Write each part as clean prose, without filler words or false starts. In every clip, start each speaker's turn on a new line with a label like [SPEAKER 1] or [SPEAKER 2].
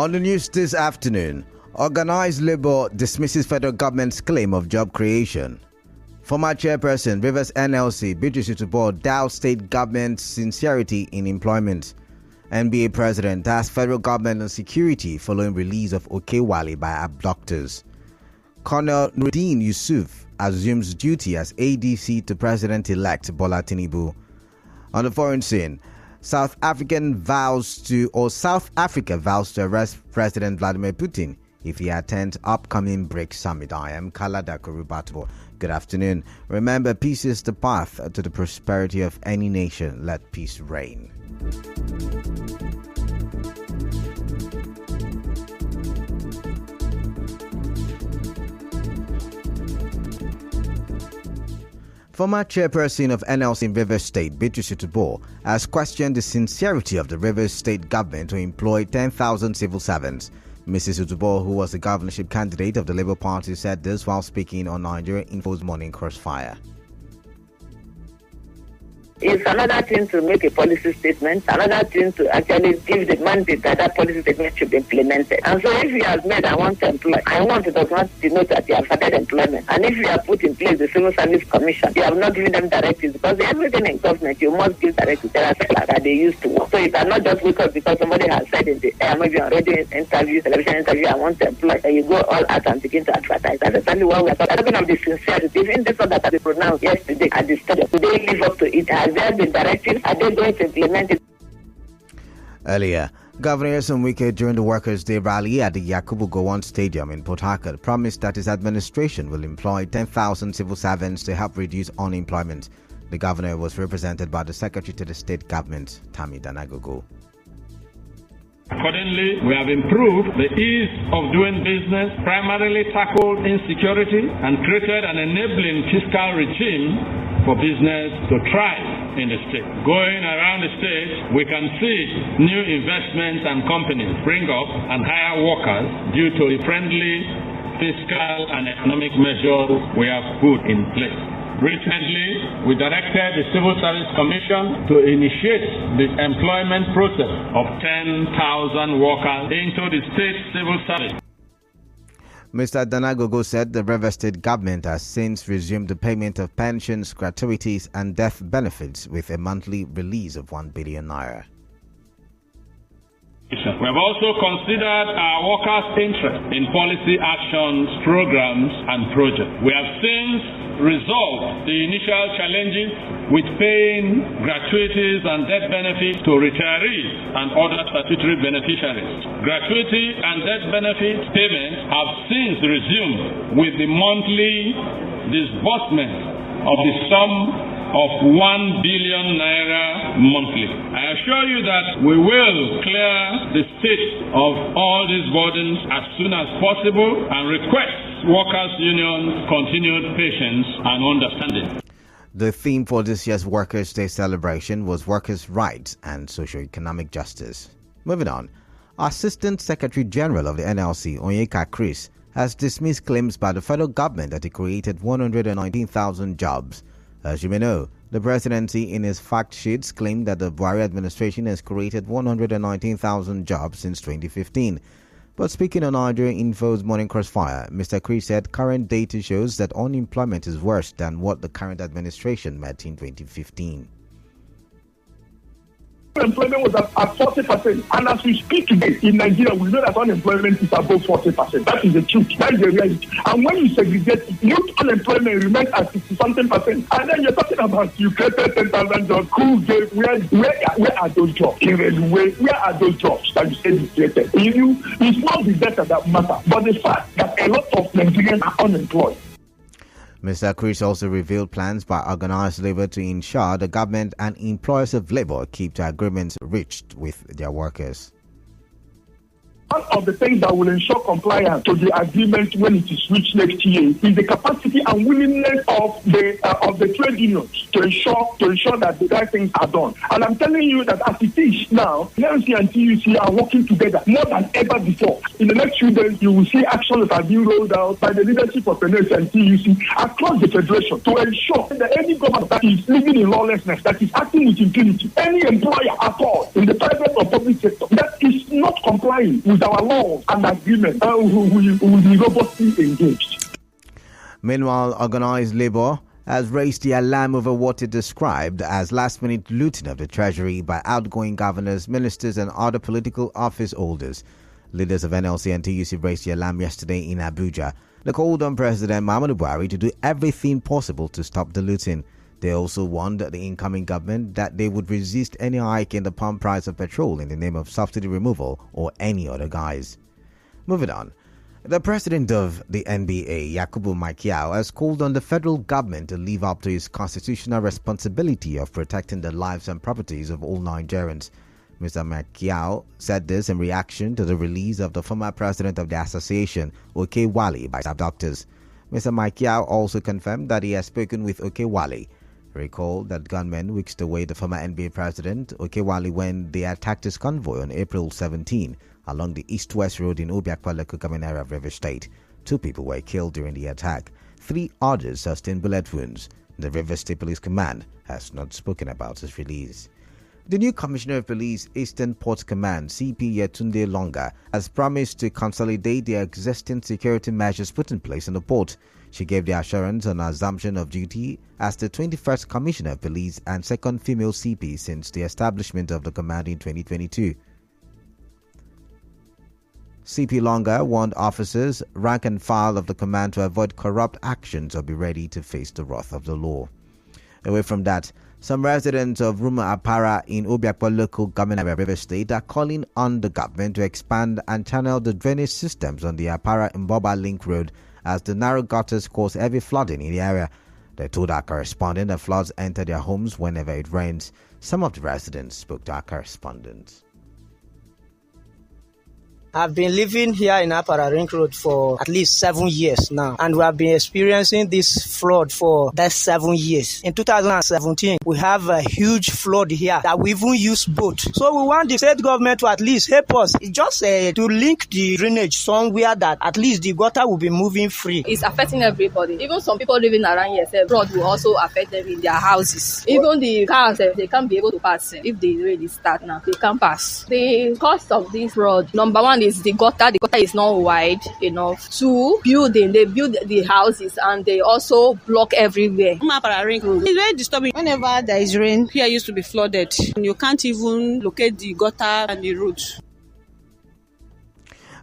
[SPEAKER 1] On the news this afternoon, organized labor dismisses federal government's claim of job creation. Former chairperson Rivers NLC Beatrice Utubo doubts state government's sincerity in employment. NBA president asks federal government on security following release of Okewale by abductors. Colonel Nuruddin Yusuf assumes duty as ADC to President-elect Bola Tinubu. On the foreign scene, South Africa vows to arrest President Vladimir Putin if he attends upcoming BRICS summit. I am Kalada Kurubatbo. Good afternoon. Remember, peace is the path to the prosperity of any nation. Let peace reign. Former chairperson of NLC in Rivers State, Beatrice Utubo, has questioned the sincerity of the Rivers State government to employ 10,000 civil servants. Mrs. Utubo, who was the governorship candidate of the Labour Party, said this while speaking on Nigeria Info's Morning Crossfire.
[SPEAKER 2] It's another thing to make a policy statement, another thing to actually give the mandate that that policy statement should be implemented. And so if you have made, I want to employ, I want it does not denote that you have started employment. And if you have put in place the Civil Service Commission, you have not given them directives, because everything in government, you must give directives. There are sectors that they used to work. So you cannot just wake up because somebody has said in the air, maybe already interview, television interview, I want to employ, and you go all out and begin to advertise. That's exactly what we are talking about, the sincerity. Even this one that has been pronounced yesterday at the stadium, do they live up to it? Has there been directives? Are they going to implement it?
[SPEAKER 1] Earlier, Governor Wike, during the Workers' Day rally at the Yakubu Gowon Stadium in Port Harcourt, promised that his administration will employ 10,000 civil servants to help reduce unemployment. The governor was represented by the Secretary to the State Government, Tammy Danagogo.
[SPEAKER 3] Accordingly, we have improved the ease of doing business, primarily tackled insecurity, and created an enabling fiscal regime for business to thrive in the state. Going around the state, we can see new investments and companies spring up and hire workers due to the friendly fiscal and economic measures we have put in place. Recently, we directed the Civil Service Commission to initiate the employment process of 10,000 workers into the state civil service.
[SPEAKER 1] Mr. Danagogo said the Rivers State government has since resumed the payment of pensions, gratuities, and death benefits with a monthly release of 1 billion naira.
[SPEAKER 3] We have also considered our workers' interest in policy actions, programs, and projects. We have since resolved the initial challenges with paying gratuities and death benefits to retirees and other statutory beneficiaries. Gratuity and death benefit payments have since resumed with the monthly disbursement of the sum of 1 billion naira monthly. I assure you that we will clear the state of all these burdens as soon as possible and request workers' unions continued patience and understanding.
[SPEAKER 1] The theme for this year's Workers' Day celebration was workers' rights and socio-economic justice. Moving on, Assistant Secretary General of the NLC, Onyeka Chris, has dismissed claims by the federal government that it created 119,000 jobs. As you may know, the presidency in its fact sheets claimed that the Buhari administration has created 119,000 jobs since 2015. But speaking on Nigeria Info's Morning Crossfire, Mr. Chris said current data shows that unemployment is worse than what the current administration met in 2015.
[SPEAKER 4] Unemployment was at 40%, and as we speak today in Nigeria, we know that unemployment is above 40%. That is the truth. That is the reality. And when you segregate, youth unemployment remains at 60-something%, and then you're talking about you created 10,000 jobs. Who gave? Where are those jobs? In railway, where are those jobs that you said you created? It's not the data that matters, but the fact that a lot of Nigerians are unemployed.
[SPEAKER 1] Mr. Chris also revealed plans by organized labor to ensure the government and employers of labor keep to agreements reached with their workers.
[SPEAKER 4] One of the things that will ensure compliance to the agreement when it is reached next year is the capacity and willingness of the trade unions to ensure that the right things are done. And I'm telling you that as it is now, NLC and TUC are working together more than ever before. In the next few days, you will see actions that are being rolled out by the leadership of NLC and TUC across the federation to ensure that any government that is living in lawlessness, that is acting with impunity, any employer at all in the private or public sector that is not complying with our laws and agreements, we will be robustly engaged.
[SPEAKER 1] Meanwhile, organized labor has raised the alarm over what it described as last-minute looting of the treasury by outgoing governors, ministers, and other political office holders. Leaders of NLC and TUC raised the alarm yesterday in Abuja. They called on President Muhammadu Buhari to do everything possible to stop the looting. They also warned the incoming government that they would resist any hike in the pump price of petrol in the name of subsidy removal or any other guise. Moving on. The president of the NBA, Yakubu Maikiao, has called on the federal government to live up to its constitutional responsibility of protecting the lives and properties of all Nigerians. Mr. Maikiao said this in reaction to the release of the former president of the association, Okewale, by abductors. Mr. Maikiao also confirmed that he has spoken with Okewale. Recall that gunmen whisked away the former NBA president, Okewale, when they attacked his convoy on April 17 along the east-west road in Obiakwa local government area of Rivers State. 2 people were killed during the attack. 3 others sustained bullet wounds. The Rivers State Police Command has not spoken about his release. The new Commissioner of Police, Eastern Port Command, CP Yetunde Longa, has promised to consolidate the existing security measures put in place in the port. She gave the assurance on her assumption of duty as the 21st Commissioner of Police and second female CP since the establishment of the command in 2022. CP Longa warned officers, rank and file of the command to avoid corrupt actions or be ready to face the wrath of the law. Away from that, some residents of Ruma Apara in Obiakwa local government area of Rivers State are calling on the government to expand and channel the drainage systems on the Apara-Mboba Link Road as the narrow gutters cause heavy flooding in the area. They told our correspondent that floods enter their homes whenever it rains. Some of the residents spoke to our correspondent.
[SPEAKER 5] I've been living here in Apara Ring Road for at least 7 years now, and we have been experiencing this flood for that 7 years. In 2017, we have a huge flood here that we even use boat. So we want the state government to at least help us, just to link the drainage somewhere that at least the gutter will be moving free.
[SPEAKER 6] It's affecting everybody. Even some people living around here, flood will also affect them in their houses. Even the cars, they can't be able to pass. If the rain start now, they can't pass. The cost of this flood, number one, is the gutter. The gutter is not wide enough. 2, building. They build the houses and they also block everywhere.
[SPEAKER 7] It's very disturbing. Whenever there is rain, here used to be flooded. You can't even locate the gutter and the road.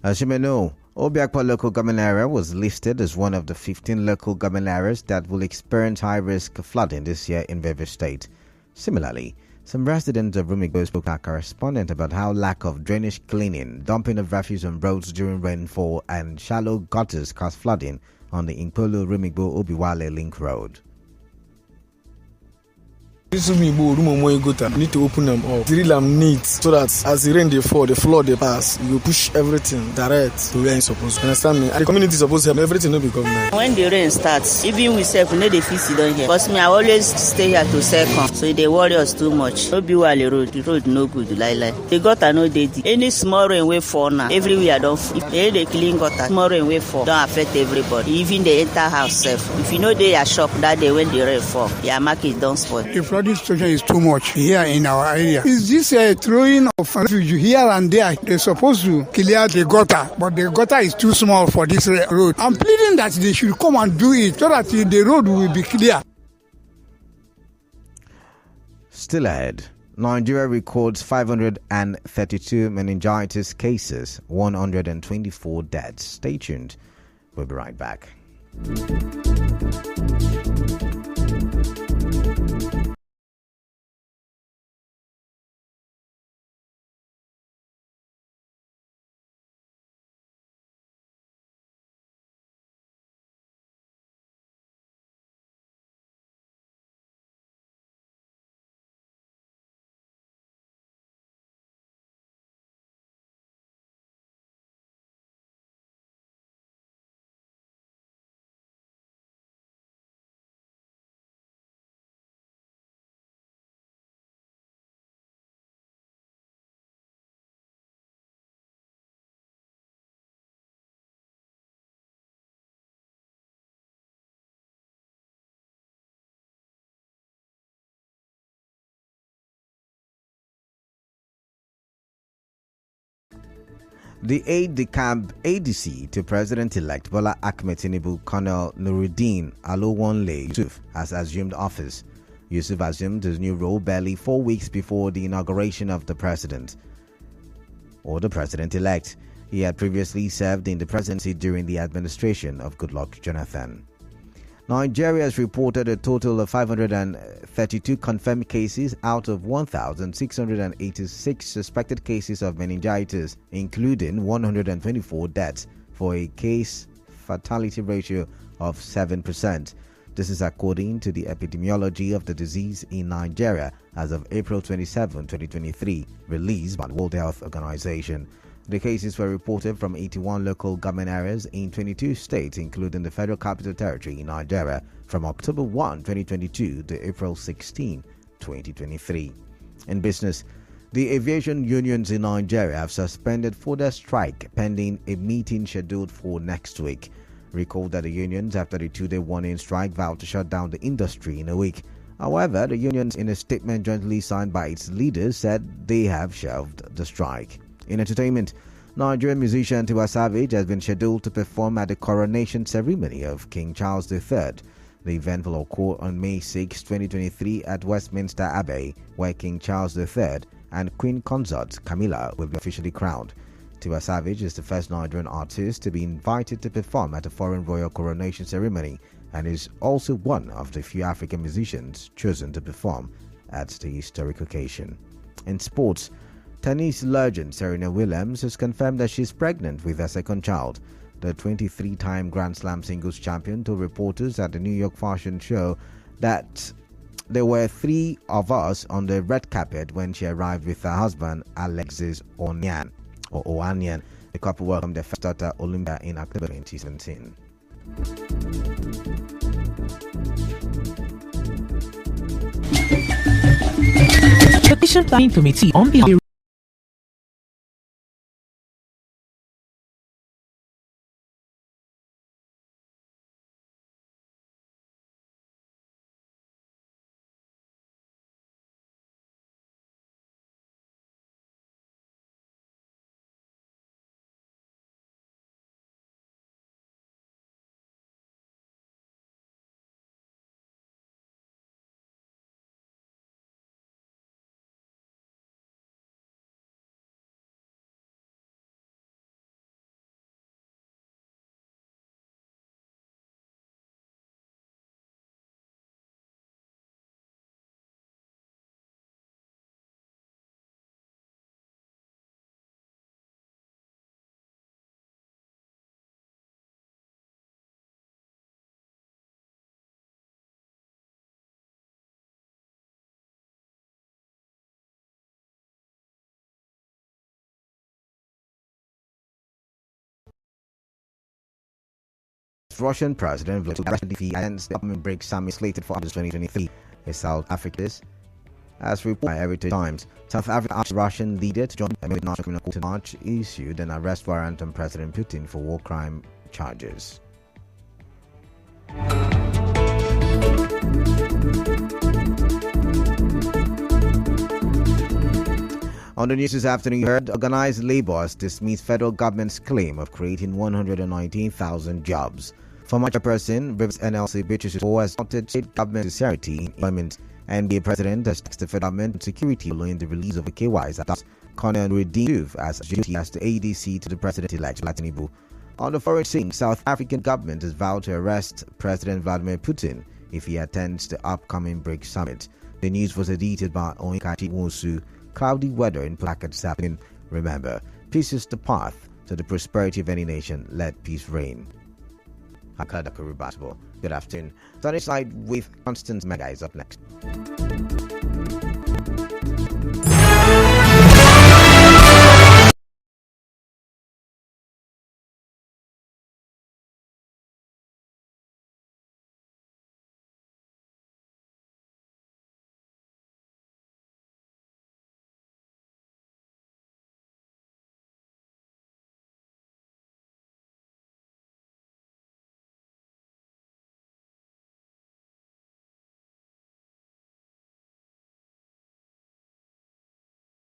[SPEAKER 1] As you may know, Obiakwa local government area was listed as one of the 15 local government areas that will experience high-risk flooding this year in Rivers State. Similarly, some residents of Rumigbo spoke to our correspondent about how lack of drainage cleaning, dumping of refuse on roads during rainfall, and shallow gutters cause flooding on the Impolo-Rumigbo-Obiwale Link Road.
[SPEAKER 8] This is me, need to open them up, drill them neat, so that as the rain they fall, the flood they pass, you push everything direct to where it's supposed to. Understand me? And the community is supposed to have everything to be government.
[SPEAKER 9] When the rain starts, even we say we need the fix it down here. Because me, I always stay here to second, so they worry us too much. Obiwale road, the road no good, like. The gutter no dirty. Any small rain way fall now, everywhere don't. If they clean gutter, small rain way fall, don't affect everybody. Even the entire house safe. If you know they are shop that day when the rain fall, your market don't spoil.
[SPEAKER 10] This situation is too much here in our area. Is this a throwing of refuge here and there? They're supposed to clear the gutter, but the gutter is too small for this road. I'm pleading that they should come and do it so that the road will be clear.
[SPEAKER 1] Still ahead, Nigeria records 532 meningitis cases, 124 deaths. Stay tuned. We'll be right back. The aide-de-camp ADC to President-elect Bola Ahmed Tinubu, Colonel Nuruddin Alowonle Yusuf, has assumed office. Yusuf assumed his new role barely 4 weeks before the inauguration of the president, or the president-elect. He had previously served in the presidency during the administration of Goodluck Jonathan. Nigeria has reported a total of 532 confirmed cases out of 1,686 suspected cases of meningitis, including 124 deaths, for a case fatality ratio of 7%. This is according to the epidemiology of the disease in Nigeria as of April 27, 2023, released by the World Health Organization. The cases were reported from 81 local government areas in 22 states, including the Federal Capital Territory in Nigeria, from October 1, 2022 to April 16, 2023. In business, the aviation unions in Nigeria have suspended further strike pending a meeting scheduled for next week. Recall that the unions, after the 2-day warning strike, vowed to shut down the industry in a week. However, the unions, in a statement jointly signed by its leaders, said they have shelved the strike. In entertainment, Nigerian musician Tiwa Savage has been scheduled to perform at the coronation ceremony of King Charles III. The event will occur on May 6, 2023 at Westminster Abbey, where King Charles III and Queen Consort Camilla will be officially crowned. Tiwa Savage is the first Nigerian artist to be invited to perform at a foreign royal coronation ceremony and is also one of the few African musicians chosen to perform at the historic occasion. In sports, tennis legend Serena Williams has confirmed that she's pregnant with her second child. The 23-time Grand Slam singles champion told reporters at the New York Fashion Show that there were 3 of us on the red carpet when she arrived with her husband, Alexis Ohanian. The couple welcomed their first daughter, Olympia, in October 2017.
[SPEAKER 11] Petition Planning Committee on behalf of
[SPEAKER 1] Russian President Vladimir Putin against the upcoming BRICS summit slated for August 2023. A South African, as reported by Heritage Times, South Africa asked Russian leader to join the International Criminal Court in March, issued an arrest warrant on President Putin for war crime charges. On the news this afternoon, you heard organized labor has dismissed federal government's claim of creating 119,000 jobs. Former chairperson, Rivers NLC Beatrice has noted state government sincerity in employment. NBA president has tasked the federal government with security following the release of a KY's that Colonel Nuruddin Yusuf as duty as the ADC to the president-elect Bola Tinubu. On the foreign scene, South African government has vowed to arrest President Vladimir Putin if he attends the upcoming BRICS summit. The news was edited by Onyekachi Nwosu. Cloudy weather in placards happening. Remember, peace is the path to the prosperity of any nation. Let peace reign. Good afternoon. Sunny Side with Constance Mega is up next.